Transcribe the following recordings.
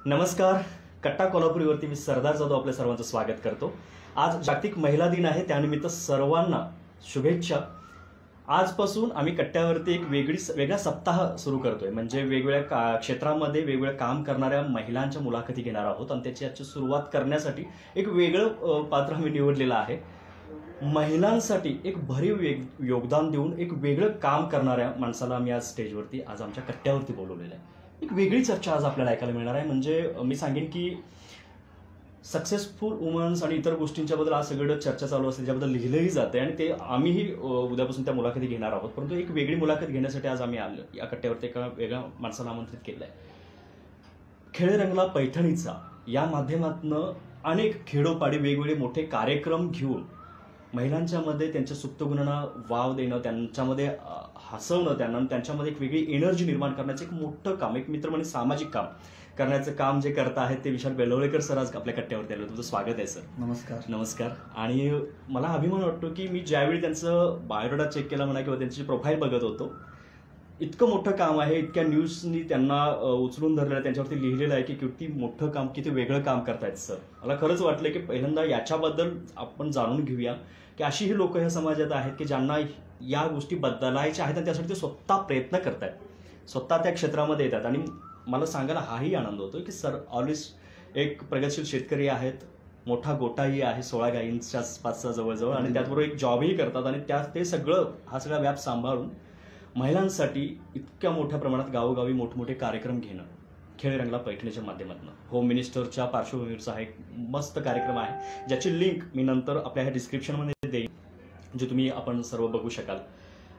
नमस्कार. कट्टा कोल्हापुरीवरती मी सरदार जाधव आपल्या सर्वांचं स्वागत करतो. आज जागतिक महिला दिन आहे, त्यानिमित्त सर्वांना शुभेच्छा. आजपासून आम्ही कट्ट्यावरती एक वेगळा सप्ताह सुरू करतोय. म्हणजे वेगवेगळ्या क्षेत्रामध्ये वेगवेगळं काम करणाऱ्या महिलांच्या मुलाखती घेणार आहोत आणि त्याची आजची सुरुवात करण्यासाठी एक वेगळं पात्र आम्ही निवडलेलं आहे. महिलांसाठी एक भरीव योगदान देऊन एक वेगळं काम करणाऱ्या माणसाला आम्ही आज स्टेजवरती आज आमच्या कट्ट्यावरती बोलवलेलं आहे. एक वेगळी चर्चा आज आपल्याला ऐकायला मिळणार आहे. म्हणजे मी सांगेन की सक्सेसफुल वुमन्स आणि इतर गोष्टींच्याबद्दल आज सगळं चर्चा चालू असते, ज्याबद्दल लिहिलंही जाते आणि ते आम्हीही उद्यापासून त्या मुलाखती घेणार आहोत. परंतु एक वेगळी मुलाखत घेण्यासाठी आज आम्ही आलो या कट्ट्यावरती एका वेगळ्या माणसाला आमंत्रित केलं आहे. खेळ रंगला पैठणीचा या माध्यमातून अनेक खेडोपाडी वेगवेगळे मोठे कार्यक्रम घेऊन महिलांच्या मध्ये त्यांच्या सुप्त गुणांना वाव देणं, त्यांच्यामध्ये हसवणं, त्यांच्यामध्ये एक वेगळी एनर्जी निर्माण करण्याचं एक मोठं काम, एक मित्र म्हणजे सामाजिक काम करण्याचं काम जे करत आहेत ते विशाल बेलवळेकर सर आज आपल्या कट्ट्यावरती आले. तुमचं स्वागत आहे सर. नमस्कार. नमस्कार. आणि मला अभिमान वाटतो की मी ज्यावेळी त्यांचं बायोडाटा चेक केला म्हणा किंवा त्यांची प्रोफाईल बघत होतो, इतकं मोठं काम आहे, इतक्या न्यूजनी त्यांना उचलून धरलेलं आहे, त्यांच्यावरती लिहिलेलं आहे की किती मोठं काम, किती वेगळं काम करतायत सर. मला खरंच वाटलं की पहिल्यांदा याच्याबद्दल आपण जाणून घेऊया की अशी ही लोक ह्या समाजात आहेत की ज्यांना या गोष्टी बदलायच्या आहेत आणि त्यासाठी ते स्वतः प्रयत्न करतायत, स्वतः त्या क्षेत्रामध्ये येतात. आणि मला सांगायला हाही आनंद होतो की सर ऑलवेज एक प्रगतशील शेतकरी आहेत, मोठा गोटाही आहे 16 गायींच्या आसपासचा जवळजवळ, आणि त्याचबरोबर एक जॉबही करतात आणि ते सगळं हा सगळा व्याप सांभाळून महिलांसाठी इतक्या मोठ्या प्रमाणात गावोगावी मोठमोठे कार्यक्रम घेणं. खेळ रंगला पैठणीच्या माध्यमातून होम मिनिस्टरच्या पार्श्वभूमीवरचा हा एक मस्त कार्यक्रम आहे, ज्याची लिंक मी नंतर आपल्या ह्या डिस्क्रिप्शनमध्ये देईन, जे तुम्ही आपण सर्व बघू शकाल.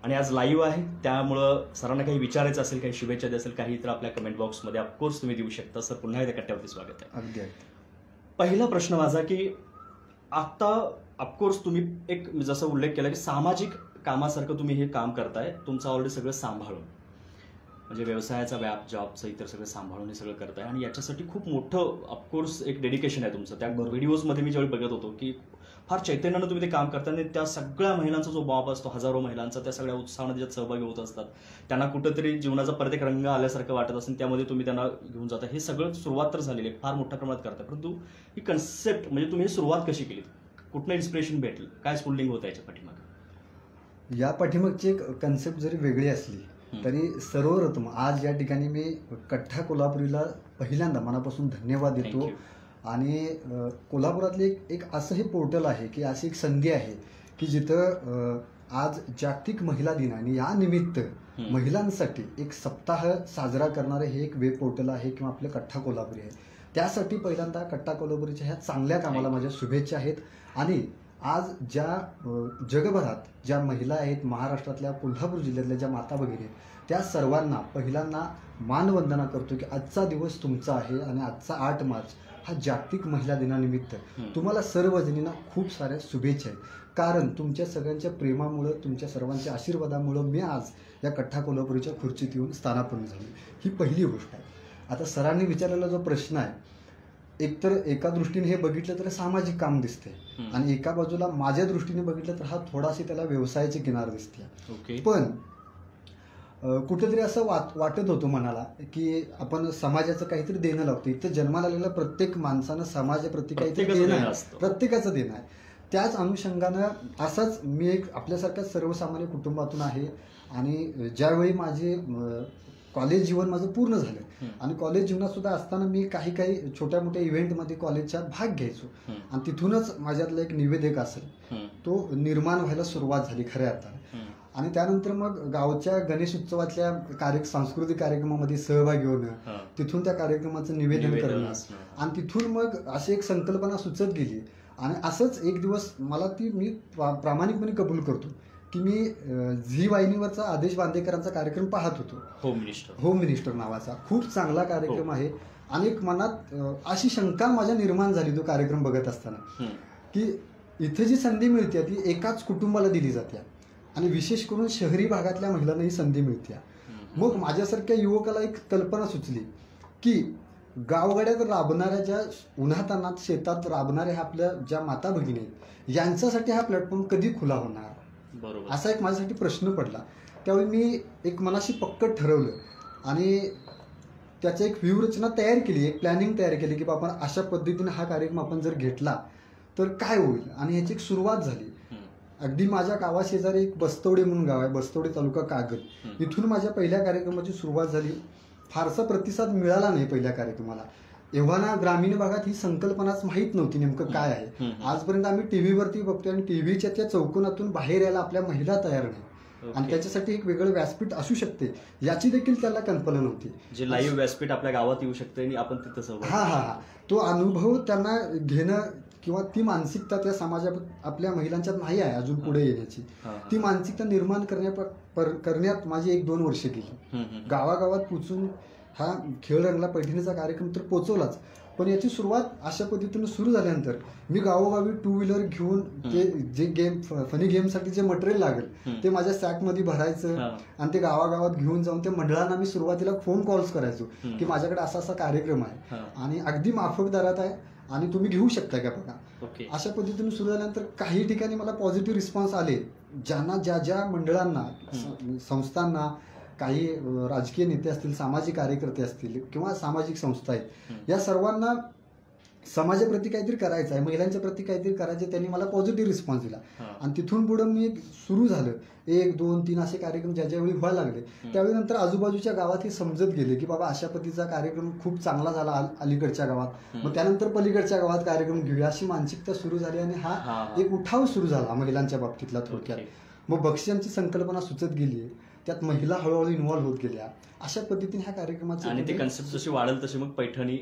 आणि आज लाईव्ह आहे, त्यामुळं सरांना काही विचारायचं असेल, काही शुभेच्छा असेल, काही तर आपल्या कमेंट बॉक्समध्ये ऑफकोर्स तुम्ही देऊ शकता. सर पुन्हा एकदा कट्ट्यावरती स्वागत आहे. अगदी. पहिला प्रश्न माझा की आता ऑफकोर्स तुम्ही एक जसं उल्लेख केला की सामाजिक कामासारखं तुम्ही हे काम करताय, तुमचं ऑलरेडी सगळं सांभाळून, म्हणजे व्यवसायाचा व्याप, जॉबचं इतर सगळं सांभाळून हे सगळं करताय आणि याच्यासाठी खूप मोठं ऑफकोर्स एक डेडिकेशन आहे तुमचं. त्या व्हिडिओजमध्ये मी ज्यावेळी बघत होतो की फार चैतन्यानं तुम्ही ते काम करता आणि त्या सगळ्या महिलांचा जो बॉब असतो, हजारो महिलांचा, त्या सगळ्या उत्साहाने त्याच्यात सहभागी होत असतात. त्यांना कुठंतरी जीवनाचा परत एक रंग आल्यासारखं वाटत असेल, त्यामध्ये तुम्ही त्यांना घेऊन जाता. हे सगळं सुरुवात तर झालेली आहे, फार मोठ्या प्रमाणात करताय. परंतु ही कन्सेप्ट म्हणजे तुम्ही ही सुरुवात कशी केली, कुठलं इन्स्पिरेशन भेटलं, काय स्फुल्लिंग होतं याच्या पाठीमागे? या पाठीमागची एक कन्सेप्ट जरी वेगळी असली तरी सर्वप्रथम आज या ठिकाणी मी कट्टा कोल्हापुरीला पहिल्यांदा मनापासून धन्यवाद देतो. आणि कोल्हापुरातले एक असं हे पोर्टल आहे की अशी एक संधी आहे की जिथं आज जागतिक महिला दिन आणि या निमित्त महिलांसाठी एक सप्ताह साजरा करणारे हे एक वेब पोर्टल आहे किंवा आपलं कट्टा कोल्हापुरी आहे. त्यासाठी पहिल्यांदा कट्टा कोल्हापुरीच्या ह्या चांगल्या कामाला माझ्या शुभेच्छा आहेत. आणि आज ज्या जगभरात ज्या महिला आहेत, महाराष्ट्रातल्या कोल्हापूर जिल्ह्यातल्या ज्या माता भगिनी आहेत, त्या सर्वांना पहिल्यांदा मानवंदना करतो की आजचा दिवस तुमचा आहे आणि आजचा 8 मार्च हा जागतिक महिला दिनानिमित्त तुम्हाला सर्व जणींना खूप साऱ्या शुभेच्छा आहेत. कारण तुमच्या सगळ्यांच्या प्रेमामुळं, तुमच्या सर्वांच्या आशीर्वादामुळं मी आज या कट्टा कोल्हापुरीच्या खुर्चीत येऊन स्थानापन्न झालो. ही पहिली गोष्ट आहे. आता सरांनी विचारलेला जो प्रश्न आहे, एकतर एका दृष्टीने हे बघितलं तर सामाजिक काम दिसते आणि एका बाजूला माझ्या दृष्टीने बघितलं तर हा थोडासा त्याला व्यवसायाची किनार दिसते. पण कुठेतरी असं वाटत होतं मनाला की आपण समाजाचं काहीतरी देणं लागतं. इथं जन्माला आलेल्या प्रत्येक माणसानं समाजाप्रती काहीतरी देणं आहे, प्रत्येकाचं देणं आहे. त्याच अनुषंगानं असाच मी एक आपल्यासारख्या सर्वसामान्य कुटुंबातून आहे आणि ज्यावेळी माझे कॉलेज जीवन माझं पूर्ण झालं आणि कॉलेज जीवनात सुद्धा असताना मी काही छोट्या मोठ्या इव्हेंटमध्ये कॉलेजच्या भाग घ्यायचो आणि तिथूनच माझ्यातला एक निवेदक असेल तो निर्माण व्हायला सुरुवात झाली खऱ्या अर्थाने. आणि त्यानंतर मग गावच्या गणेश उत्सवातल्या सांस्कृतिक कार्यक्रमामध्ये सहभागी होणं, तिथून त्या कार्यक्रमाचं निवेदन करणं आणि तिथून मग अशी एक संकल्पना सुचत गेली. आणि असंच एक दिवस मला मी प्रामाणिकपणे कबूल करतो की मी झी वाहिनीवरचा आदेश बांदेकरांचा कार्यक्रम पाहत होतो, होम मिनिस्टर नावाचा. खूप चांगला कार्यक्रम आहे. आणि एक मनात अशी शंका माझ्या निर्माण झाली तो कार्यक्रम बघत असताना की इथे जी संधी मिळते ती एकाच कुटुंबाला दिली जाते आणि विशेष करून शहरी भागातल्या महिलांना ही संधी मिळते. मग माझ्यासारख्या युवकाला एक कल्पना सुचली की गावगाड्यात राबणाऱ्या, ज्या उन्हातान्हात शेतात राबणाऱ्या आपल्या ज्या माता भगिनी आहेत, यांच्यासाठी हा प्लॅटफॉर्म कधी खुला होणार, असा एक माझ्यासाठी प्रश्न पडला. त्यावेळी मी एक मनाशी पक्कं ठरवलं आणि त्याची एक व्यूहरचना तयार केली, एक प्लॅनिंग तयार केली की बाबा अशा पद्धतीने हा कार्यक्रम आपण जर घेतला तर काय होईल, आणि ह्याची एक सुरुवात झाली. अगदी माझ्या गावाशेजारी एक बस्तवडे म्हणून गाव आहे, बस्तवडे तालुका कागद, इथून माझ्या पहिल्या कार्यक्रमाची सुरुवात झाली. फारसा प्रतिसाद मिळाला नाही पहिल्या कार्यक्रमाला. एव्हाना ग्रामीण भागात ही संकल्पनाच माहीत नव्हती नेमकं काय आहे. आजपर्यंत आम्ही टीव्हीवरती बघतोय आणि टीव्हीच्या त्या चौकोनातून बाहेर यायला आपल्या महिला तयार नाही, आणि त्याच्यासाठी एक वेगळं व्यासपीठ असू शकते याची देखील त्याला कल्पना नव्हती. जे लाईव्ह व्यासपीठ आपल्या गावात येऊ शकते आणि आपण तिथं सहभागी. हा तो अनुभव त्यांना घेणं किंवा ती मानसिकता त्या समाजात आपल्या महिलांच्यात नाही आहे अजून पुढे येण्याची. ती मानसिकता निर्माण करण्यात माझी 1-2 वर्ष गेली. गावागावात पोचून हा खेळ रंगला पैठणीचा कार्यक्रम तर पोचवलाच, पण याची सुरुवात अशा पद्धतीने सुरू झाल्यानंतर मी गावोगावी 2 व्हीलर घेऊन ते जे गेम फनी गेमसाठी जे मटेरियल लागेल ते माझ्या सॅकमध्ये भरायचं आणि ते गावागावात घेऊन जाऊन त्या मंडळांना मी सुरुवातीला फोन कॉल्स करायचो की माझ्याकडे असा असा कार्यक्रम आहे आणि अगदी माफक दरात आहे आणि तुम्ही घेऊ शकता का बघा. अशा पद्धतीने सुरू झाल्यानंतर काही ठिकाणी मला पॉझिटिव्ह रिस्पॉन्स आले. ज्यांना ज्या मंडळांना, संस्थांना, काही राजकीय नेते असतील, सामाजिक कार्यकर्ते असतील किंवा सामाजिक संस्था आहेत, या सर्वांना समाजाप्रती काहीतरी करायचं आहे, महिलांच्या प्रती काहीतरी करायचं, त्यांनी मला पॉझिटिव्ह रिस्पॉन्स दिला. आणि तिथून पुढे मी सुरू झालं 1, 2, 3 असे कार्यक्रम ज्यावेळी व्हायला लागले त्यावेळी नंतर आजूबाजूच्या गावात हे समजत गेले की बाबा अशा पद्धतीचा कार्यक्रम खूप चांगला झाला अलीकडच्या गावात, मग त्यानंतर पलीकडच्या गावात कार्यक्रम घेऊया अशी मानसिकता सुरू झाली आणि हा एक उठाव सुरू झाला महिलांच्या बाबतीतला थोडक्यात. मग बक्षिसांची संकल्पना सुचत गेली, त्यात महिला हळूहळू इन्व्हॉल्व्ह होत गेल्या. अशा पद्धतीने ह्या कार्यक्रमाची आणि ती कन्सेप्ट जशी वाढेल तशी मग पैठणी.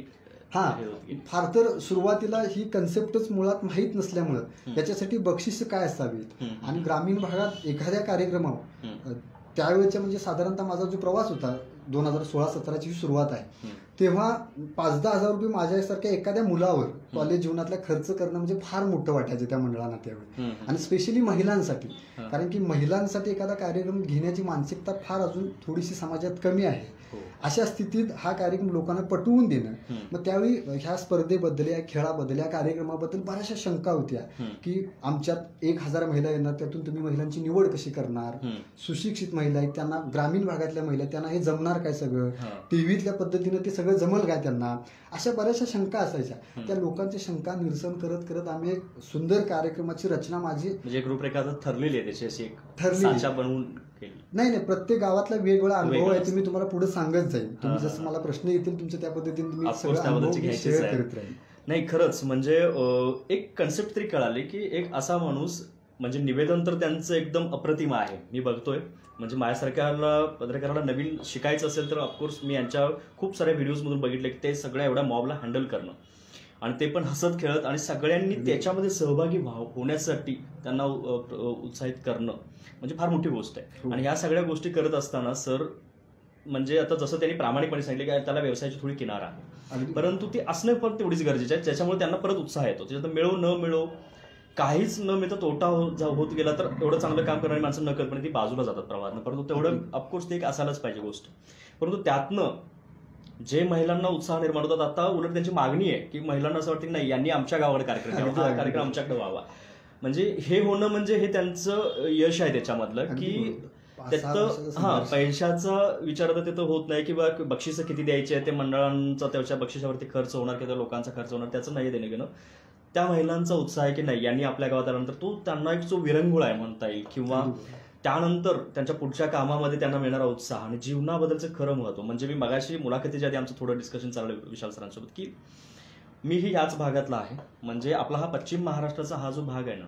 फार तर सुरुवातीला ही कन्सेप्टच मुळात माहीत नसल्यामुळं याच्यासाठी बक्षीस काय असावीत, आणि ग्रामीण भागात एखाद्या कार्यक्रमावर त्यावेळेच्या म्हणजे साधारणतः माझा जो प्रवास होता 2016-17ची सुरुवात आहे, तेव्हा 5-10 हजार रुपये माझ्यासारख्या एखाद्या मुलावर कॉलेज जीवनातला खर्च करणं म्हणजे फार मोठं वाटायचं त्या मंडळांना त्यावेळी, आणि स्पेशली महिलांसाठी. कारण की महिलांसाठी एखादा कार्यक्रम घेण्याची मानसिकता फार अजून थोडीशी समाजात कमी आहे. अशा स्थितीत हा कार्यक्रम लोकांना पटवून देणं, मग त्यावेळी ह्या स्पर्धेबद्दल, या खेळाबद्दल, या कार्यक्रमाबद्दल बऱ्याचशा शंका होत्या की आमच्यात 1000 महिला येणार, त्यातून तुम्ही महिलांची निवड कशी करणार, सुशिक्षित महिला आहेत, त्यांना ग्रामीण भागातल्या महिला, त्यांना हे जमणार काय सगळं, टीव्हीतल्या पद्धतीनं ते सगळं जमल काय त्यांना, अशा बऱ्याचशा शंका असायच्या. त्या लोकांच्या शंका निरसन करत करत आम्ही एक सुंदर कार्यक्रमाची रचना माझी म्हणजे रूपरेखा ठरलेली आहे त्याची, अशी एक ठरली बनवून नाही, प्रत्येक गावातला वेगवेगळा अनुभव आहे. तुम्ही तुम्हाला पुढे सांगत जाईल, तुम्ही जसं मला प्रश्न येतील तुमच्या त्या पद्धतीने तुम्ही शेअर करत राहील. नाही, खरंच म्हणजे एक कन्सेप्ट तरी कळाली की एक असा माणूस, म्हणजे निवेदन तर त्यांचं एकदम अप्रतिम आहे, मी बघतोय. म्हणजे माझ्यासारख्याला पत्रकाराला नवीन शिकायचं असेल तर ऑफकोर्स मी यांच्या खूप साऱ्या व्हिडिओजमधून बघितले की ते सगळ्या एवढ्या मॉबला हँडल करणं, आणि ते पण हसत खेळत, आणि सगळ्यांनी त्याच्यामध्ये सहभागी होण्यासाठी त्यांना उत्साहित करणं म्हणजे फार मोठी गोष्ट आहे. आणि ह्या सगळ्या गोष्टी करत असताना सर, म्हणजे आता जसं त्यांनी प्रामाणिकपणे सांगितलं की त्याला व्यवसायाची थोडी किनार आहे, परंतु ती असणं पण तेवढीच गरजेचं आहे, ज्याच्यामुळे त्यांना परत उत्साह येतो. त्याच्यात मिळो न मिळो, काहीच न मिळता तोटा होत गेला तर एवढं चांगलं काम करणारी माणसं नकळतपणे ती बाजूला जातात प्रवाहानं, परंतु तेवढं ऑफकोर्स ते एक असायलाच पाहिजे गोष्ट. परंतु त्यातनं जे महिलांना उत्साह निर्माण होतात, आता उलट त्यांची मागणी आहे की महिलांना असं वाटतं की नाही, यांनी आमच्या गावाकडे कार्यक्रम घ्यावा, हा कार्यक्रम आमच्याकडे व्हावा. म्हणजे हे होणं म्हणजे हे त्यांचं यश आहे त्याच्यामधलं, की त्यात पैशाचा विचार तर तिथं होत नाही किंवा बक्षिसं किती द्यायचे, ते मंडळांचा त्याच्या बक्षिसावरती खर्च होणार किंवा लोकांचा खर्च होणार, त्याचं नाही देणं घेणं. त्या महिलांचा उत्साह आहे की नाही, यांनी आपल्या गावात आल्यानंतर तो त्यांना एक जो विरंगुळा आहे म्हणता येईल, किंवा त्यानंतर त्यांच्या पुढच्या कामामध्ये त्यांना मिळणारा उत्साह आणि जीवनाबद्दलचं खरं महत्व. म्हणजे मी मगाशी मुलाखतीच्या आधी आमचं थोडं डिस्कशन चाललं विशाल सरांसोबत की मीही याच भागातला आहे. म्हणजे आपला हा पश्चिम महाराष्ट्राचा हा जो भाग आहे ना,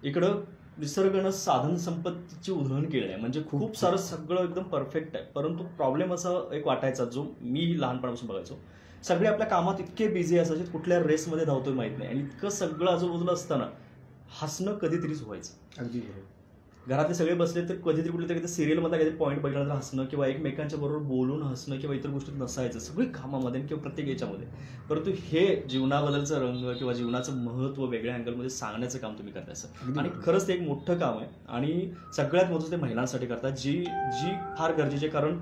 इकडं निसर्गानं साधन संपत्तीची उधळण केली आहे, म्हणजे खूप सारं सगळं एकदम परफेक्ट आहे. परंतु प्रॉब्लेम असा एक वाटायचा, जो मी लहानपणापासून बघायचो, सगळे आपल्या कामात इतके बिझी असायचे, कुठल्या रेसमध्ये धावतोय माहित नाही, आणि इतकं सगळं आजूबाजूला असताना हसणं कधीतरीच व्हायचं. अगदी बरोबर. घरातले सगळे बसले तर कधीतरी कुठल्या तरी सिरियलमध्ये काहीतरी पॉईंट बघितल्यानंतर हसणं, किंवा एकमेकांच्या बरोबर बोलून हसणं, किंवा इतर गोष्टीत नसायचं, सगळी कामामध्ये किंवा प्रत्येक याच्यामध्ये. परंतु हे जीवनाबद्दलचं रंग किंवा जीवनाचं महत्त्व वेगळ्या अँगलमध्ये सांगण्याचं काम तुम्ही करताय सर, आणि खरंच ते एक मोठं काम आहे. आणि सगळ्यात महत्त्वाचं ते महिलांसाठी करतात, जी फार गरजेची आहे. कारण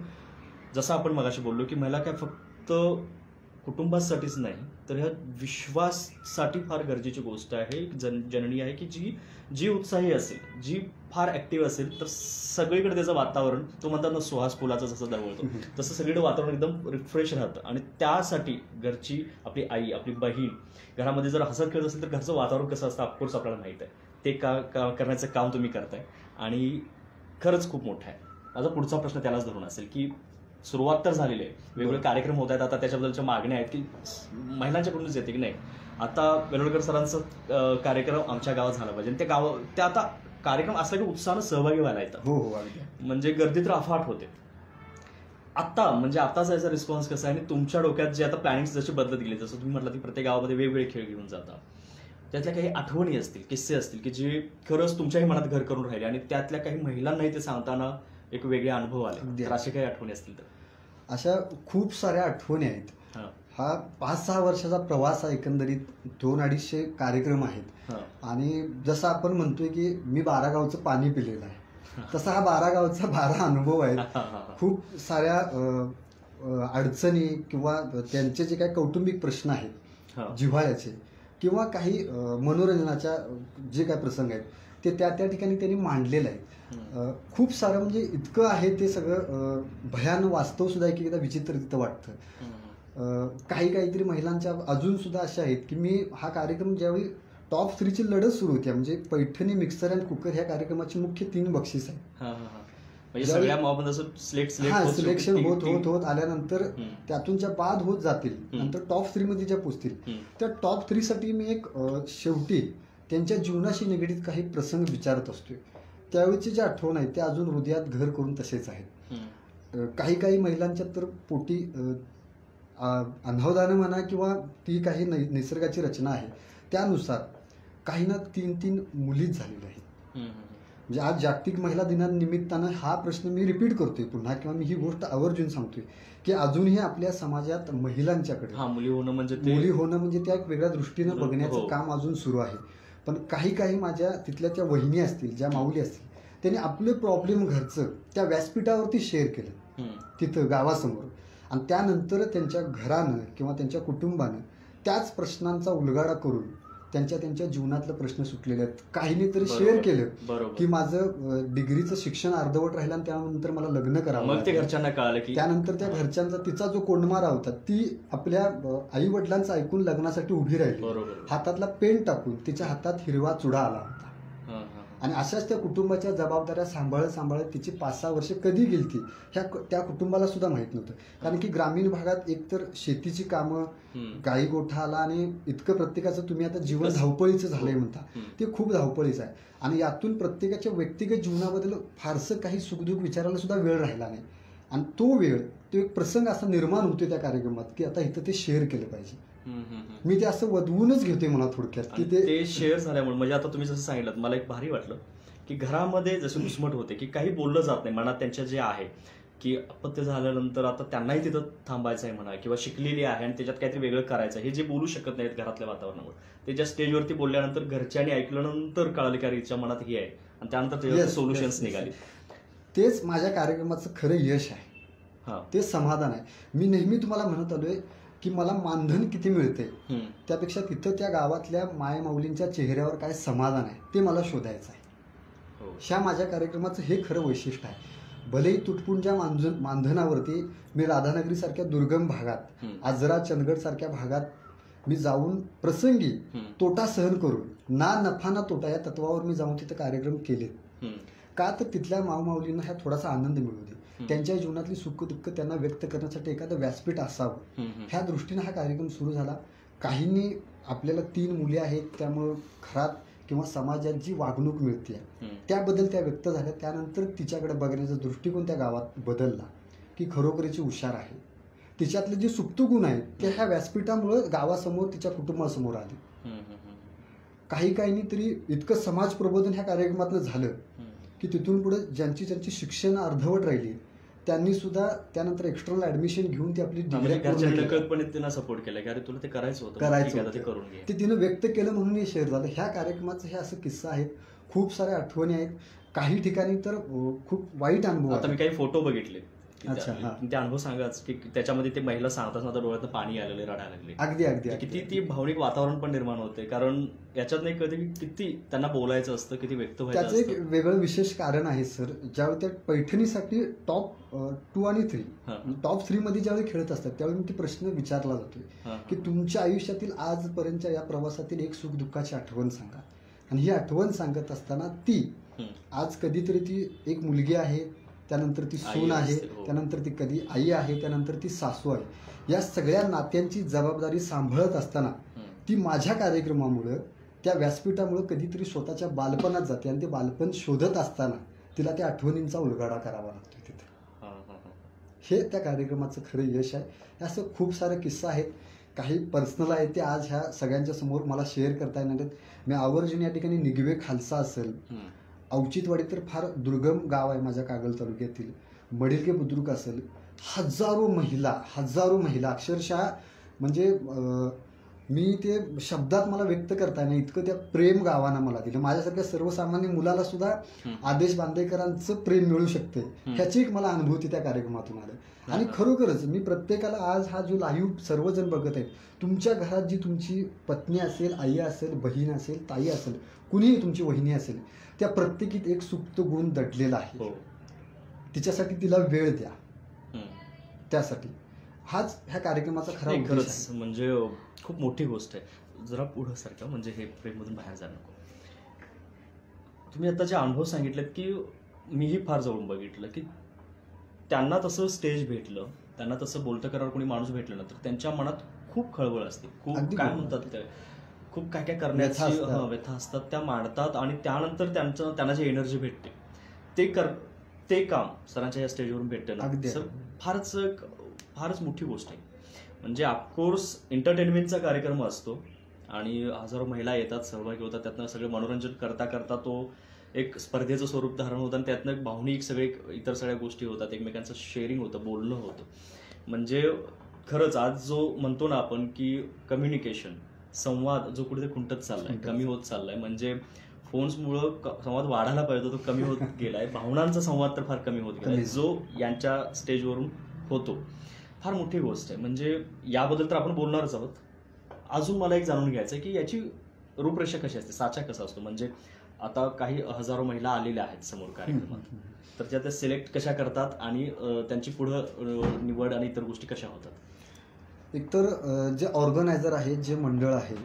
जसं आपण मगाशी बोललो की महिला काय फक्त कुटुंबासाठीच नाही तर ह्या विश्वाससाठी फार गरजेची गोष्ट आहे, जननी आहे, की जी उत्साही असेल, जी फार ऍक्टिव्ह असेल, तर सगळीकडे त्याचं वातावरण, तो म्हणतात ना सुहास फुलाचा जसं दरवळतो तसं सगळीकडे वातावरण एकदम रिफ्रेश राहतं. आणि त्यासाठी घरची आपली आई, आपली बहीण घरामध्ये जर हसत खेळत असेल तर घरचं वातावरण कसं असतं ऑफकोर्स आपल्याला माहित आहे. ते करण्याचं काम तुम्ही करताय आणि खरंच खूप मोठं आहे. माझा पुढचा प्रश्न त्यालाच धरून असेल की सुरुवात तर झालेली आहे, वेगवेगळे कार्यक्रम होत आहेत, आता त्याच्याबद्दलच्या मागण्या आहेत की महिलांच्याकडूनच येते की नाही आता वेलोळकर सरांचं कार्यक्रम आमच्या गावात झाला पाहिजे. त्या आता कार्यक्रम असला की उत्साहानं सहभागी व्हायला येतात. हो हो अगदी. म्हणजे गर्दी तर अफाट होते. आताचा याचा रिस्पॉन्स कसा आहे आणि तुमच्या डोक्यात जे आता प्लॅनिंग जशी बदलत गेली, जसं तुम्ही म्हटलं की प्रत्येक गावामध्ये वेगवेगळे खेळ घेऊन जाता, त्यातल्या काही आठवणी असतील, किस्से असतील की जे खरंच तुमच्याही मनात घर करून राहिले आणि त्यातल्या काही महिलांनाही ते सांगताना एक वेगळे अनुभव आले, तर असे काही आठवणी असतील तर? अशा खूप साऱ्या आठवणी आहेत. हा 5-6 वर्षाचा प्रवास आहे, एकंदरीत 200-250 कार्यक्रम आहेत. आणि जसं आपण म्हणतोय की मी 12 गावचं पाणी पिलेलं आहे, तसा हा 12 गावचा 12 अनुभव आहे. खूप साऱ्या अडचणी किंवा त्यांचे जे काही कौटुंबिक प्रश्न आहेत जिव्हाळ्याचे किंवा काही मनोरंजनाच्या जे काही प्रसंग आहेत ते त्या ठिकाणी त्यांनी मांडलेलं आहे. खूप सारं म्हणजे इतकं आहे ते सगळं भयान वास्तव सुद्धा एक एकदा विचित्र तिथं वाटतं. काहीतरी महिलांच्या अजून सुद्धा अशा आहेत की मी हा कार्यक्रम ज्यावेळी टॉप 3 ची लढत सुरू होती, म्हणजे पैठणी, मिक्सर आणि कुकर ह्या कार्यक्रमाची मुख्य 3 बक्षीस आहेत. सिलेक्शन होत आल्यानंतर त्यातून ज्या बाद होत जातील नंतर टॉप 3 मध्ये ज्या पोचतील त्या टॉप 3 साठी मी एक शेवटी त्यांच्या जीवनाशी निगडीत काही प्रसंग विचारत असतोय. त्यावेळीची जी आठवण आहे ते अजून हृदयात घर करून तसेच आहेत. काही महिलांच्या तर पोटी अनावधानं म्हणा किंवा ती काही निसर्गाची रचना आहे त्यानुसार काही ना 3 मुलीच झालेल्या आहेत. म्हणजे आज जागतिक महिला दिनानिमित्तानं हा प्रश्न मी रिपीट करतोय पुन्हा, किंवा मी ही गोष्ट आवर्जून सांगतोय की अजूनही आपल्या समाजात महिलांच्याकडे मुली होणं म्हणजे त्या एक वेगळ्या दृष्टीनं बघण्याचं काम अजून सुरू आहे. पण काही माझ्या तिथल्या त्या वहिनी असतील, ज्या माऊली असतील, त्यांनी आपले प्रॉब्लेम घरचं त्या व्यासपीठावरती शेअर केलं तिथं गावासमोर. आणि त्यानंतर त्यांच्या घरानं किंवा त्यांच्या कुटुंबानं त्याच प्रश्नांचा उलगाडा करून त्यांच्या जीवनातले प्रश्न सुटलेले आहेत. काहींनी तरी शेअर केलं की माझं डिग्रीचं शिक्षण अर्धवट राहिलं आणि त्यानंतर मला लग्न करावं, मग ते घरच्यांना कळालं की त्यानंतर त्या घरच्यांचा तिचा जो कोंडमारा होता ती आपल्या आई वडिलांचं ऐकून लग्नासाठी उभी राहिली, हातातला पेन टाकून तिच्या हातात हिरवा चुडा आला होता. आणि अशाच त्या कुटुंबाच्या जबाबदाऱ्या सांभाळत तिची 5-6 वर्ष कधी गेलती त्या कुटुंबाला सुद्धा माहित नव्हतं. कारण की ग्रामीण भागात एकतर शेतीची कामं, गाई गोठा आला आणि इतकं प्रत्येकाचं तुम्ही आता जीवन धावपळीचं झालंय म्हणता, ते खूप धावपळीचं आहे. आणि यातून प्रत्येकाच्या व्यक्तिगत जीवनाबद्दल फारसं काही सुखदुःख विचारायला सुद्धा वेळ राहिला नाही. आणि तो एक प्रसंग असा निर्माण होतो त्या कार्यक्रमात की आता इथं ते शेअर केलं पाहिजे. मी ते असं वधवूनच घेतोय मला थोडक्यात की ते शेअर झाल्यामुळे. म्हणजे आता तुम्ही जसं सांगितलं मला एक भारी वाटलं की घरामध्ये जसं घुसमट होते की काही बोललं जात नाही, मनात त्यांच्या जे आहे की अपत्य झाल्यानंतर आता त्यांनाही तिथं थांबायचं आहे म्हणा किंवा शिकलेली आहे आणि त्याच्यात काहीतरी वेगळं करायचं आहे, हे जे बोलू शकत नाहीत घरातल्या वातावरणामुळे, ते ज्या स्टेजवरती बोलल्यानंतर घरच्यांनी ऐकल्यानंतर कळालं की हिच्या मनात हे आहे आणि त्यानंतर त्याच्यावर सोल्युशन्स निघाले. तेच माझ्या कार्यक्रमाचं खरं यश आहे, ते समाधान आहे. मी नेहमी तुम्हाला म्हणत आलोय की मला मानधन किती मिळते त्यापेक्षा तिथं त्या गावातल्या मायमाऊलींच्या चेहऱ्यावर काय समाधान आहे ते मला शोधायचं आहे. ह्या माझ्या कार्यक्रमाचं हे खरं वैशिष्ट्य आहे. भलेही तुटपुंज्या मानधनावरती मी राधानगरी सारख्या दुर्गम भागात, आजरा, चंदगड सारख्या भागात मी जाऊन प्रसंगी तोटा सहन करून ना नफा ना तोटा या तत्वावर मी जाऊन तिथं कार्यक्रम केले. का तर तिथल्या माऊमाऊलींना ह्या थोडासा आनंद मिळू दे, त्यांच्या जीवनातली सुख दुःख त्यांना व्यक्त करण्यासाठी एखादं व्यासपीठ असावं, ह्या दृष्टीने हा कार्यक्रम सुरू झाला. काहींनी आपल्याला 3 मुली आहेत त्यामुळं घरात किंवा समाजात जी वागणूक मिळते त्याबद्दल त्या व्यक्त झाल्या. त्यानंतर तिच्याकडे बघण्याचा दृष्टिकोन त्या गावात बदलला की खरोखरीची हुशार आहे. तिच्यातले जे सुप्त गुण आहेत ते ह्या व्यासपीठामुळं गावासमोर तिच्या कुटुंबासमोर आले. काहींनी तरी इतकं समाज प्रबोधन ह्या कार्यक्रमातनं झालं की तिथून पुढे ज्यांची शिक्षण अर्धवट राहिली त्यांनी सुद्धा त्यानंतर एक्सटर्नल ऍडमिशन घेऊन ती आपली डिग्री सपोर्ट केला की अरे तुला ते करायचं होतं, ते तिनं व्यक्त केलं म्हणून हे शेअर झालं. ह्या कार्यक्रमाचं हे असं किस्सा आहेत, खूप साऱ्या आठवणी आहेत. काही ठिकाणी तर खूप वाईट अनुभव. आता मी काही फोटो बघितले की अच्छा, हा. ते अनुभव सांगाच की त्याच्यामध्ये ते महिला सांगता डोळ्यात पाणी आलेले, रडायला लागले. अगदी अगदी अगदी. किती ती भावनिक वातावरण पण निर्माण होते, कारण याच्यात नाही कळते की किती त्यांना बोलायचं असतं, किती व्यक्त व्हायचं त्याचं एक असतं. वेगळं विशेष कारण आहे सर. ज्यावेळी त्या पैठणीसाठी टॉप 2 आणि 3 हां. टॉप 3 मध्ये ज्यावेळी खेळत असतात त्यावेळी ते प्रश्न विचारला जातोय हां. की तुमच्या आयुष्यातील आजपर्यंतच्या या प्रवासातील एक सुख दुःखाची आठवण सांगा. आणि ही आठवण सांगत असताना ती आज कधीतरी ती एक मुलगी आहे, त्यानंतर ती सून आई आहे, असते, हो. त्यानंतर ती कधी आई आहे, त्यानंतर ती सासू आहे. या सगळ्या नात्यांची जबाबदारी सांभाळत असताना ती माझ्या कार्यक्रमामुळं, त्या व्यासपीठामुळं कधीतरी स्वतःच्या बालपणात जाते आणि ते बालपण शोधत असताना तिला त्या आठवणींचा उलगाडा करावा लागतो तिथे. हे त्या कार्यक्रमाचं खरं यश आहे. हे असं खूप सारे किस्सा आहेत. काही पर्सनल आहेत ते आज ह्या सगळ्यांच्या समोर मला शेअर करता येणार आहेत. मी आवर्जून या ठिकाणी निगवे खालसा असेल, अवचितवाडी तर फार दुर्गम गाव आहे माझ्या कागल तालुक्यातील, मडिलके बुद्रुक असेल, हजारो महिला अक्षरशः म्हणजे मी ते शब्दात मला व्यक्त करता येणार इतकं त्या प्रेम गावानं मला दिलं. माझ्यासारख्या सर्वसामान्य मुलाला सुद्धा आदेश बांदेकरांचं प्रेम मिळू शकते ह्याची एक मला अनुभूती त्या कार्यक्रमातून आलं. आणि खरोखरच मी प्रत्येकाला आज हा जो लाईव्ह सर्वजण बघत आहेत, तुमच्या घरात जी तुमची पत्नी असेल, आई असेल, बहीण असेल, ताई असेल, कुणीही तुमची वहिनी असेल, त्या प्रत्येकीत एक सुप्त गुण दडलेला आहे. तिच्यासाठी तिला वेळ द्या. त्यासाठी हाच ह्या कार्यक्रमाचा खरा उद्देश आहे. खरंच म्हणजे खूप मोठी गोष्ट आहे. जरा पुढं सारखं म्हणजे हे फ्रेममधून बाहेर जाणं नको. तुम्ही आता जे अनुभव सांगितलेत की मीही फार जवळून बघितलं की त्यांना तसं स्टेज भेटलं, त्यांना तसं बोलतं करणार कोणी माणूस भेटलं ना, तर त्यांच्या मनात खूप खळबळ असते, खूप काय म्हणतात ते, खूप काय काय करण्याची व्यथा असतात, त्या मांडतात आणि त्यानंतर त्यांना जी एनर्जी भेटते ते काम सरांच्या या स्टेजवरून भेटतं ना, सर फारच मोठी गोष्ट आहे. म्हणजे ऑफकोर्स एंटरटेनमेंटचा कार्यक्रम असतो आणि हजारो महिला येतात, सहभागी होतात, त्यातनं सगळे मनोरंजन करता करता तो एक स्पर्धेचं स्वरूप धारण होतं आणि त्यातनं एक भावनिक सगळे इतर सगळ्या गोष्टी होतात, एकमेकांचं शेअरिंग होतं, बोलणं होतं. म्हणजे खरंच आज जो म्हणतो ना आपण की कम्युनिकेशन, संवाद जो कुठे खुंटत चाललाय, कमी होत चाललाय. म्हणजे फोन्समुळं संवाद वाढायला पाहिजे तो कमी होत गेलाय. भावनांचा संवाद तर फार कमी होत गेलाय, जो यांच्या स्टेजवरून होतो. फार मोठी गोष्ट आहे. म्हणजे याबद्दल तर आपण बोलणारच आहोत. अजून मला एक जाणून घ्यायचं आहे की याची रूपरेषा कशी असते, साचा कसा असतो. म्हणजे आता काही हजारो महिला आलेल्या आहेत समोर कार्यक्रमात, तर त्या सिलेक्ट कशा करतात आणि त्यांची पुढं निवड आणि इतर गोष्टी कशा होतात. एकतर जे ऑर्गनायझर आहे, जे मंडळ आहे,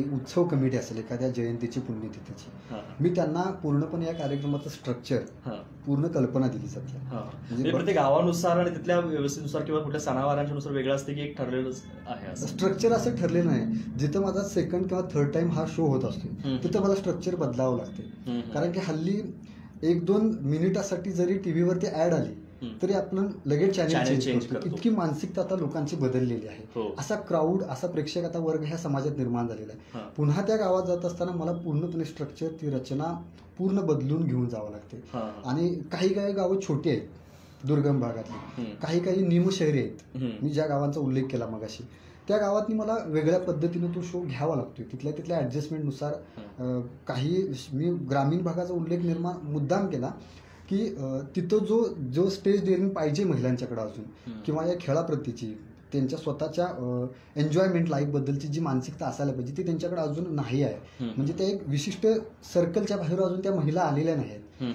एक उत्सव कमिटी असेल एखाद्या जयंतीची पुण्यतिथीची, मी त्यांना पूर्णपणे या कार्यक्रमाचं स्ट्रक्चर, पूर्ण कल्पना दिली जाते. म्हणजे प्रत्येक गावानुसार आणि तिथल्या व्यवस्थेनुसार किंवा कुठल्या सणावारांच्या नुसार वेगळं असते की एक ठरलेलंच आहे स्ट्रक्चर असं ठरलेलं नाही. जिथं माझा सेकंड किंवा थर्ड टाइम हा शो होत असतो तिथं मला स्ट्रक्चर बदलावं लागते. कारण की हल्ली 1-2 मिनिटासाठी जरी टीव्हीवरती ऍड आली तरी आपण लगेच चॅनल चेंज करतो. इतकी मानसिकता आता लोकांची बदललेली आहे. असा क्राऊड, असा प्रेक्षक आता वर्ग ह्या समाजात निर्माण झालेला आहे. पुन्हा त्या गावात जात असताना मला पूर्णपणे स्ट्रक्चर, ती रचना पूर्ण बदलून घेऊन जावं लागते. आणि काही गावं छोटी आहेत, दुर्गम भागातली, काही निमशहरी आहेत. मी ज्या गावांचा उल्लेख केला मगाशी, त्या गावातनी मला वेगळ्या पद्धतीनं तो शो घ्यावा लागतोय. तिथल्या ऍडजस्टमेंटनुसार काही मी ग्रामीण भागाचा उल्लेख मुद्दाम केला की तिथं जो स्टेज डेअरिंग पाहिजे महिलांच्याकडे अजून, किंवा या खेळाप्रतीची त्यांच्या स्वतःच्या एन्जॉयमेंट लाईफबद्दलची जी मानसिकता असायला पाहिजे ती त्यांच्याकडे अजून नाही आहे. म्हणजे त्या एक विशिष्ट सर्कलच्या बाहेर अजून त्या महिला आलेल्या नाहीत.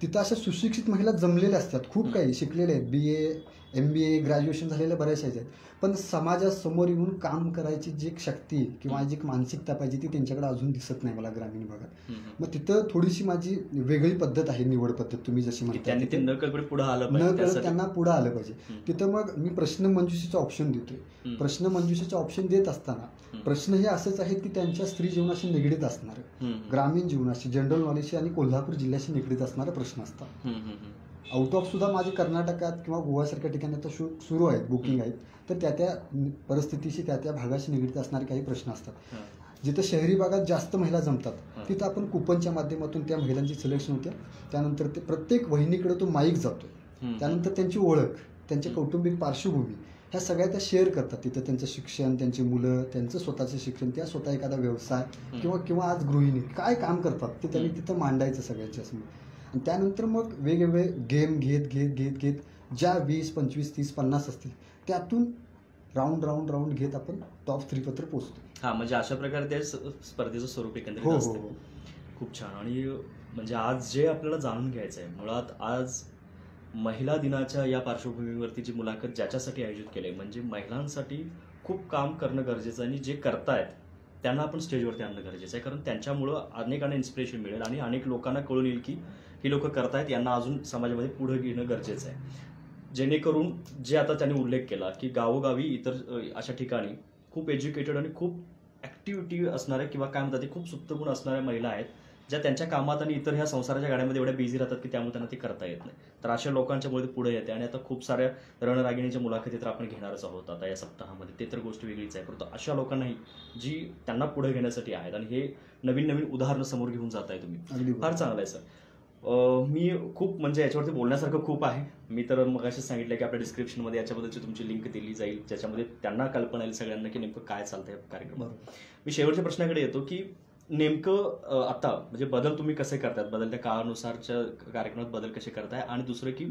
तिथं अशा सुशिक्षित महिला जमलेल्या असतात, खूप काही शिकलेल्या आहेत, BA MBA ग्रॅज्युएशन झालेल्या बऱ्याचशा आहेत, पण समाजासमोर येऊन काम करायची जी एक शक्ती किंवा जी एक मानसिकता पाहिजे ती त्यांच्याकडे अजून दिसत नाही मला ग्रामीण भागात. मग तिथं थोडीशी माझी वेगळी पद्धत आहे, निवड पद्धत. तुम्ही जशी म्हणता त्यांना पुढे आलं पाहिजे. तिथं मग मी प्रश्नमंजुषेचा ऑप्शन देतोय. प्रश्नमंजुषेचा ऑप्शन देत असताना प्रश्न हे असेच आहेत की त्यांच्या स्त्री जीवनाशी निगडीत असणार, ग्रामीण जीवनाशी, जनरल नॉलेजशी आणि कोल्हापूर जिल्ह्याशी निगडीत असणारे प्रश्न असतात. आउट ऑफ सुद्धा माझे कर्नाटकात किंवा गोवासारख्या ठिकाणी आता सुरू आहेत, बुकिंग आहेत, तर त्या परिस्थितीशी, त्या भागाशी निगडीत असणारे काही प्रश्न असतात. जिथं शहरी भागात जास्त महिला जमतात तिथं आपण कुपनच्या माध्यमातून त्या महिलांची सिलेक्शन होते. त्यानंतर ते प्रत्येक वहिनीकडे तो माईक जातो. त्यानंतर त्यांची ओळख, त्यांची कौटुंबिक पार्श्वभूमी ह्या सगळ्या त्या शेअर करतात. तिथं त्यांचं शिक्षण, त्यांची मुलं, त्यांचं स्वतःचं शिक्षण, त्या स्वतः एखादा व्यवसाय किंवा आज गृहिणी काय काम करतात ते त्यांनी तिथं मांडायचं सगळ्यांच्या समोर. आणि त्यानंतर मग वेगवेगळे गेम घेत ज्या 20, 25, 30, 50 असतील त्यातून राऊंड घेत आपण टॉप 3 पत्र पोहोचतो. हां, म्हणजे अशा प्रकारे त्या स्पर्धेचं स्वरूप एकंदरीत हो असते. हो खूप छान. आणि म्हणजे आज जे आपल्याला जाणून घ्यायचं आहे, मुळात आज महिला दिनाच्या या पार्श्वभूमीवरती जी मुलाखत ज्याच्यासाठी आयोजित केली आहे, म्हणजे महिलांसाठी खूप काम करणं गरजेचं आहे आणि जे करतायत त्यांना आपण स्टेजवरती आणणं गरजेचं आहे, कारण त्यांच्यामुळं अनेकांना इन्स्पिरेशन मिळेल आणि अनेक लोकांना कळून येईल की ही लोकं करतायत, यांना अजून समाजामध्ये पुढे घेणं गरजेचं आहे. जेणेकरून जे आता त्यांनी उल्लेख केला की गावोगावी इतर अशा ठिकाणी खूप एज्युकेटेड आणि खूप ॲक्टिव्हिटी असणाऱ्या किंवा काय म्हणतात ते खूप सुप्त गुण असणाऱ्या महिला आहेत, ज्या त्यांच्या कामात आणि इतर ह्या संसाराच्या गाड्यामध्ये एवढ्या बिझी राहतात की त्यामुळे त्यांना ते करता येत नाही. तर अशा लोकांच्यामुळे ते पुढे येते. आणि आता खूप साऱ्या रणरागिणीच्या मुलाखती तर आपण घेणारच आहोत आता या सप्ताहामध्ये, ते तर गोष्ट वेगळीच आहे. परंतु अशा लोकांनाही जी त्यांना पुढे घेण्यासाठी आहेत आणि हे नवीन नवीन उदाहरणं समोर घेऊन जात आहे तुम्ही, अगदी फार चांगलं आहे सर. मी खूप म्हणजे याच्यावरती बोलण्यासारखं खूप आहे. मी तर मगाशीच सांगितलं की आपल्या डिस्क्रिप्शनमध्ये याच्याबद्दलची तुमची लिंक दिली जाईल, ज्याच्यामध्ये त्यांना कल्पना येईल सगळ्यांना की नेमकं काय चालतंय कार्यक्रम. मी शेवटच्या प्रश्नाकडे येतो की नेमकं आता म्हणजे बदल तुम्ही कसे करतायत, बदलत्या काळानुसारच्या कार्यक्रमात बदल कसे करताय, आणि दुसरं की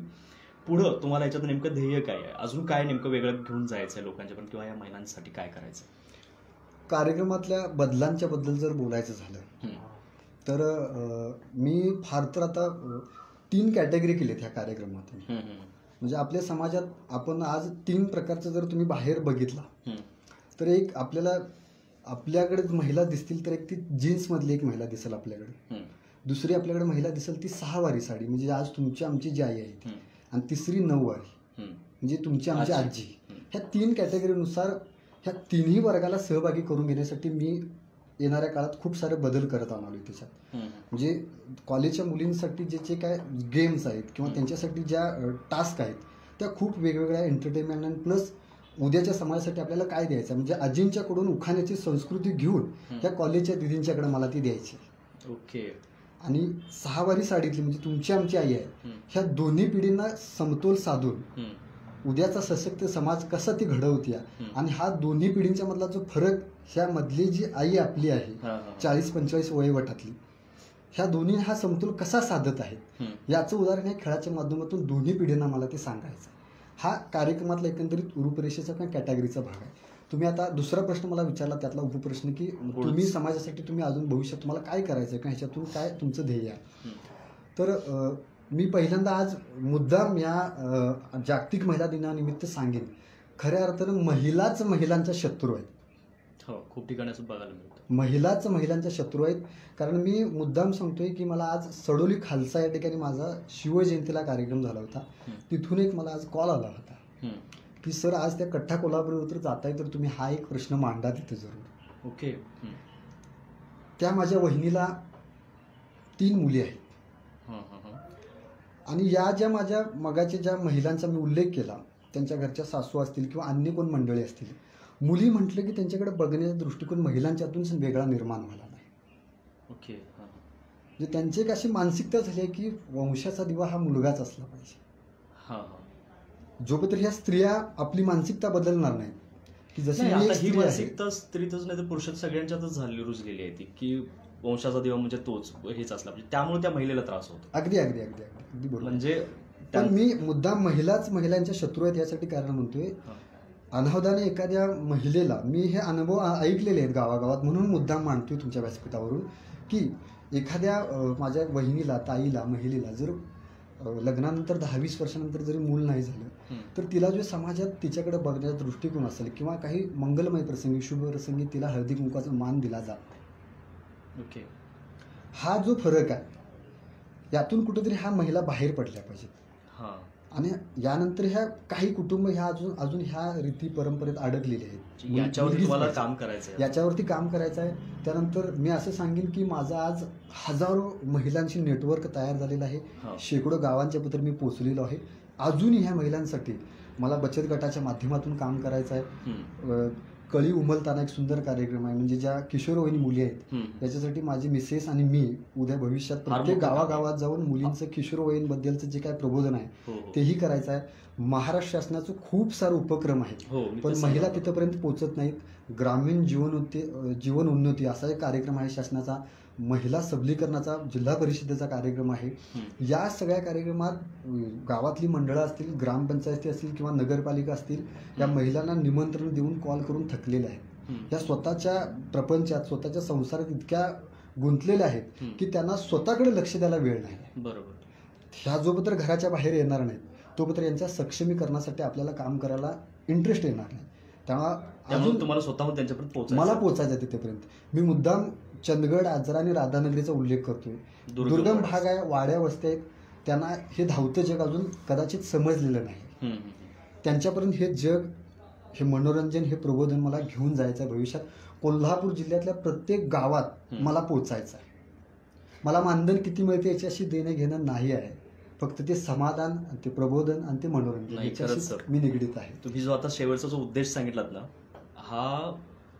पुढं तुम्हाला याच्यात नेमकं ध्येय काय आहे, अजून काय नेमकं वेगळं घेऊन जायचं आहे लोकांच्यापर्यंत किंवा या महिलांसाठी काय करायचं. कार्यक्रमातल्या बदलांच्या बद्दल जर बोलायचं झालं तर मी फार तर आता 3 कॅटेगरी केलेत ह्या कार्यक्रमात. म्हणजे आपल्या समाजात आपण आज 3 प्रकारचं जर तुम्ही बाहेर बघितला तर एक आपल्याकडे महिला दिसतील तर एक ती जीन्समधली एक महिला दिसेल आपल्याकडे, दुसरी आपल्याकडे महिला दिसेल ती 6वारी साडी म्हणजे आज तुमची आमची जी आई आहे ती, आणि तिसरी 9वारी म्हणजे तुमची आमची आजी. ह्या 3 कॅटेगरीनुसार ह्या तिन्ही वर्गाला सहभागी करून घेण्यासाठी मी येणाऱ्या काळात खूप सारे बदल करत आलो त्याच्यात. म्हणजे कॉलेजच्या मुलींसाठी जे काय गेम्स आहेत किंवा त्यांच्यासाठी ज्या टास्क आहेत त्या खूप वेगवेगळ्या एंटरटेनमेंट आणि प्लस उद्याच्या समाजासाठी आपल्याला काय द्यायचं, म्हणजे आजींच्याकडून उखाण्याची संस्कृती घेऊन त्या कॉलेजच्या दिदींच्याकडे मला ती द्यायची. ओके. आणि 6वारी साडीतली म्हणजे तुमची आमची आई आहे, ह्या दोन्ही पिढींना समतोल साधून उद्याचा सशक्त समाज कसा ती घडवते आणि हा दोन्ही पिढींच्या मधला जो फरक, ह्या मधली जी आई आपली आहे 40-45 वयोगटातली, ह्या दोन्ही हा समतोल कसा साधत आहे याचं उदाहरण या खेळाच्या माध्यमातून दोन्ही पिढींना मला ते सांगायचं. हा कार्यक्रमातला एकंदरीत रूपरेषेचा किंवा कॅटेगरीचा भाग आहे. तुम्ही आता दुसरा प्रश्न मला विचारला त्यातला उपप्रश्न की तुम्ही समाजासाठी तुम्ही अजून भविष्यात तुम्हाला काय करायचं किंवा ह्याच्यातून काय तुमचं ध्येय आहे. तर मी पहिल्यांदा आज मुद्दाम या जागतिक महिला दिनानिमित्त सांगेन, खऱ्या अर्थानं महिलाच महिलांच्या शत्रू आहेत. हो, खूप ठिकाणी असं बघायला मिळतं. महिलाच महिलांच्या शत्रू आहेत. कारण मी मुद्दाम सांगतोय की मला आज सडोली खालसा या ठिकाणी माझा शिवजयंतीला कार्यक्रम झाला होता. तिथून एक मला आज कॉल आला होता की सर आज त्या कठ्ठा कोल्हापूरवर तर जाताय तर तुम्ही हा एक प्रश्न मांडा तिथे जरूर. ओके. त्या माझ्या वहिनीला 3 मुली आहेत आणि या ज्या माझ्या मगाच्या ज्या महिलांचा मी उल्लेख केला त्यांच्या घरच्या सासू असतील किंवा अन्य कोण मंडळी असतील, मुली म्हटलं की त्यांच्याकडे बघण्याचा दृष्टिकोन महिलांच्यातून वेगळा निर्माण व्हायला नाही. ओके. म्हणजे त्यांची एक अशी मानसिकता झाली आहे की वंशाचा दिवा हा मुलगाच असला पाहिजे. जोपर्यंत ह्या स्त्रिया आपली मानसिकता बदलणार नाही की जशी ही मानसिकता स्त्रीतच नाही तर पुरुषात सगळ्यांच्यातच झाली रुजलेली आहे ती की वंशाचा दिवा म्हणजे तोच हेच असला पाहिजे, त्यामुळे त्या महिलेला त्रास होतो. अगदी अगदी अगदी अगदी बरोबर. म्हणजे पण मी मुद्दाम महिलाच महिलांच्या शत्रू आहेत यासाठी कारण म्हणतोय, अनावधाने एखाद्या महिलेला मी हे अनुभव ऐकलेले आहेत गावागावात म्हणून मुद्दाम मांडतोय तुमच्या व्यासपीठावरून की एखाद्या माझ्या वहिनीला ताईला महिलेला जर लग्नानंतर 10-20 वर्षानंतर जरी मूल नाही झालं तर तिला जो समाजात तिच्याकडे बघण्याचा दृष्टिकोन असेल किंवा काही मंगलमय प्रसंगी शुभ प्रसंगी तिला हळदी कुंकवाचा मान दिला जात नाही. ओके. हा जो फरक आहे यातून कुठेतरी ह्या महिला बाहेर पडल्या पाहिजेत. आणि यानंतर ह्या काही कुटुंब ह्या अजून ह्या रीती परंपरेत अडकलेले आहेत. याच्यावरती तुम्हाला काम करायचं आहे. याच्यावरती काम करायचं आहे. त्यानंतर मी असं सांगेन की माझं आज हजारो महिलांशी नेटवर्क तयार झालेलं आहे. शेकडो गावांच्या पत्र मी पोहोचलेलो आहे. अजूनही ह्या महिलांसाठी मला बचत गटाच्या माध्यमातून काम करायचं आहे. कळी उमलताना एक सुंदर कार्यक्रम आहे, म्हणजे ज्या किशोरवयीन मुली आहेत त्याच्यासाठी माझी मिसेस आणि मी उद्या भविष्यात प्रत्येक गावागावात जाऊन मुलींचं किशोरवयीन बद्दलचं जे काय प्रबोधन आहे तेही करायचं आहे. महाराष्ट्र शासनाचं खूप सारे उपक्रम आहेत, हो, मी पण तेच महिला सांगतो. तिथपर्यंत पोहोचत नाहीत. ग्रामीण जीवन उन्नती असा एक कार्यक्रम आहे शासनाचा, महिला सबलीकरणाचा जिल्हा परिषदेचा कार्यक्रम आहे. या सगळ्या कार्यक्रमात गावातली मंडळं असतील, ग्रामपंचायती असतील किंवा नगरपालिका असतील, या महिलांना निमंत्रण देऊन कॉल करून थकलेल्या आहेत. या स्वतःच्या प्रपंचात, स्वतःच्या संसारात इतक्या गुंतलेल्या आहेत की त्यांना स्वतःकडे लक्ष द्यायला वेळ नाही. बरोबर. ह्या जोपर्यंत घराच्या बाहेर येणार नाहीत तोपर्यंत यांच्या सक्षमीकरणासाठी आपल्याला काम करायला इंटरेस्ट येणार नाही. त्यामुळे अजून तुम्हाला स्वतःहून त्यांच्यापर्यंत पोहोचायचं. मला पोहोचायचं आहे तिथेपर्यंत. मी मुद्दाम चंदगड, आजरा आणि राधानगरीचा उल्लेख करतोय. दुर्गम भाग आहे, वाड्या वस्त्या आहेत, त्यांना हे धावतं जग अजून कदाचित समजलेलं नाही. त्यांच्यापर्यंत हे जग, हे मनोरंजन, हे प्रबोधन मला घेऊन जायचं आहे भविष्यात. कोल्हापूर जिल्ह्यातल्या प्रत्येक गावात मला पोचायचं आहे. मला मानधन किती मिळते याच्याशी देणं घेणं नाही आहे, फक्त ते समाधान, ते प्रबोधन आणि ते मनोरंजन नाही, खरंच याच्याशी सर. मी निगडीत आहे. तुम्ही जो आता शेवटचा जो उद्देश सांगितलात ना, हा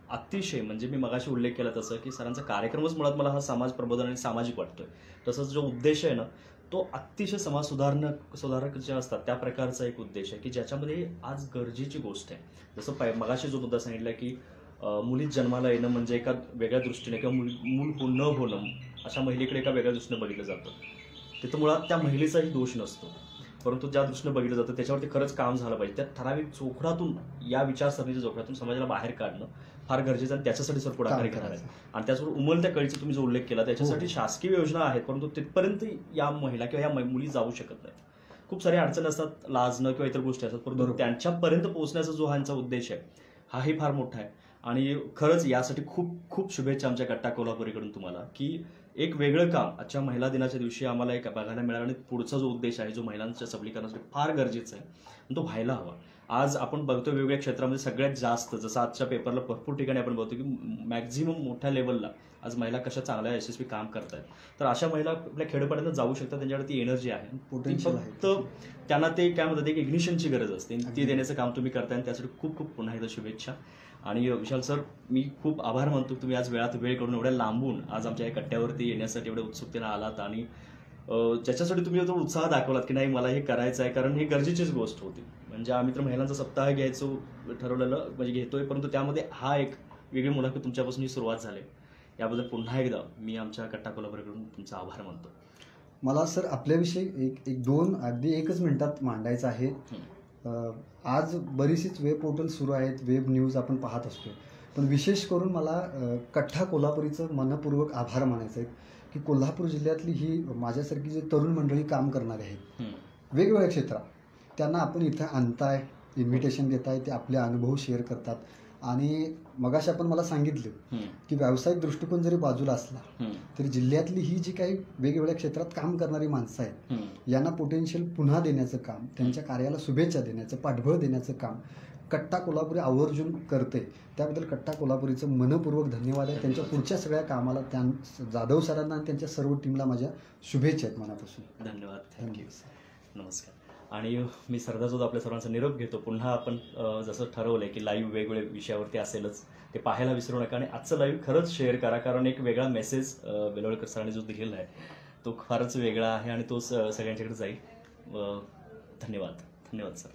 अतिशय, म्हणजे मी मगाशी उल्लेख केला तसं की सरांचा कार्यक्रमच मुळात मला हा समाज प्रबोधन आणि सामाजिक वाटतोय. तसंच जो उद्देश आहे ना, तो अतिशय समाज सुधारक जे असतात त्या प्रकारचा एक उद्देश आहे की ज्याच्यामध्ये आज गरजेची गोष्ट आहे. जसं मगाशी जो मुद्दा सांगितला की मुलीत जन्माला येणं म्हणजे एका वेगळ्या दृष्टीने किंवा मूल न होणं अशा महिलेकडे एका वेगळ्या दृष्टीने बघितलं जातं. तिथं मुळात त्या महिलेचाही दोष नसतो, परंतु ज्या दृष्टीने बघितलं जातं त्याच्यावरती खरंच काम झालं पाहिजे. त्या ठराविक जोखडातून, या विचारसरणीच्या जोखडातून समाजाला बाहेर काढणं फार गरजेचं आणि त्याच्यासाठी सर पुढाकारी करणार आहे. आणि त्याचबरोबर उमलत्या कळीचा तुम्ही जो उल्लेख केला त्याच्यासाठी शासकीय योजना आहेत, परंतु तिथपर्यंत या महिला किंवा या मुली जाऊ शकत नाहीत. खूप सारे अडचणी असतात, लाजणं किंवा इतर गोष्टी असतात, परंतु त्यांच्यापर्यंत पोहोचण्याचा जो ह्यांचा उद्देश आहे हाही फार मोठा आहे. आणि खरंच यासाठी खूप खूप शुभेच्छा आमच्या कट्टा कोल्हापुरीकडून तुम्हाला, की एक वेगळं काम आजच्या महिला दिनाच्या दिवशी आम्हाला एक बघायला मिळालं. आणि पुढचा जो उद्देश आहे, जो महिलांच्या सबलीकरणासाठी फार गरजेचा आहे, तो व्हायला हवा. आज आपण बघतो वेगवेगळ्या क्षेत्रामध्ये सगळ्यात जास्त, जसं आजच्या पेपरला भरपूर ठिकाणी आपण बघतो की मॅक्झिमम मोठ्या लेवलला आज महिला कशा चांगल्या यशस्वी काम करतायत. तर अशा महिला आपल्या खेडोपाड्यात जाऊ शकतात, त्यांच्याकडे ती एनर्जी आहे, फक्त त्यांना ते काय म्हणतात एक इग्निशनची गरज असते, ती देण्याचं काम तुम्ही करताय. आणि त्यासाठी खूप खूप पुन्हा एकदा शुभेच्छा. आणि विशाल सर, मी खूप आभार मानतो, तुम्ही आज वेळात वेळ करून एवढ्या लांबून आज आमच्या या कट्ट्यावरती येण्यासाठी एवढ्या उत्सुकतेने आलात. आणि ज्याच्यासाठी तुम्ही तो उत्साह दाखवलात की नाही मला हे करायचं आहे, कारण ही गरजेचीच गोष्ट होती. म्हणजे आम्ही तर महिलांचा सप्ताह घ्यायचो ठरवलेलं, म्हणजे घेतोय, परंतु त्यामध्ये हा एक वेगळी मुलाखत तुमच्यापासून ही सुरुवात झाली. याबद्दल पुन्हा एकदा मी आमच्या कट्टा कोल्हापूरकडून तुमचा आभार मानतो. मला सर आपल्याविषयी अगदी एकच मिनिटात मांडायचं आहे. आज बरीचशीच वेब पोर्टल सुरू आहेत, वेब न्यूज आपण पाहत असतो, पण विशेष करून मला कट्टा कोल्हापुरीचं मनपूर्वक आभार मानायचं आहे की कोल्हापूर जिल्ह्यातली ही माझ्यासारखी जी तरुण मंडळी काम करणारे आहेत वेगवेगळ्या क्षेत्रात, त्यांना आपण इथं आणताय, इन्व्हिटेशन देताय, ते आपले अनुभव शेअर करतात. आणि मगाशी आपण मला सांगितलं की व्यावसायिक दृष्टिकोन जरी बाजूला असला तरी जिल्ह्यातली ही जी काही वेगवेगळ्या क्षेत्रात काम करणारी माणसं आहेत यांना पोटेन्शियल पुन्हा देण्याचं काम, त्यांच्या कार्याला शुभेच्छा देण्याचं, पाठबळ देण्याचं काम कट्टा कोल्हापुरी आवर्जून करते. त्याबद्दल कट्टा कोल्हापुरीचं मनपूर्वक धन्यवाद आहे. त्यांच्या पुढच्या सगळ्या कामाला जाधव सरांना आणि त्यांच्या सर्व टीमला माझ्या शुभेच्छा आहेत मनापासून. धन्यवाद. थँक्यू. नमस्कार. आणि मी सरदासोबत आपल्या सर्वांचा निरोप घेतो. पुन्हा आपण जसं ठरवलंय की लाईव्ह वेगवेगळ्या विषयावरती असेलच, ते पाहायला विसरू नका. आणि आजचं लाईव्ह खरंच शेअर करा, कारण एक वेगळा मेसेज बेलोळकर सरांनी जो दिलेला आहे तो फारच वेगळा आहे आणि तो सगळ्यांच्याकडे जाईल. धन्यवाद. धन्यवाद सर.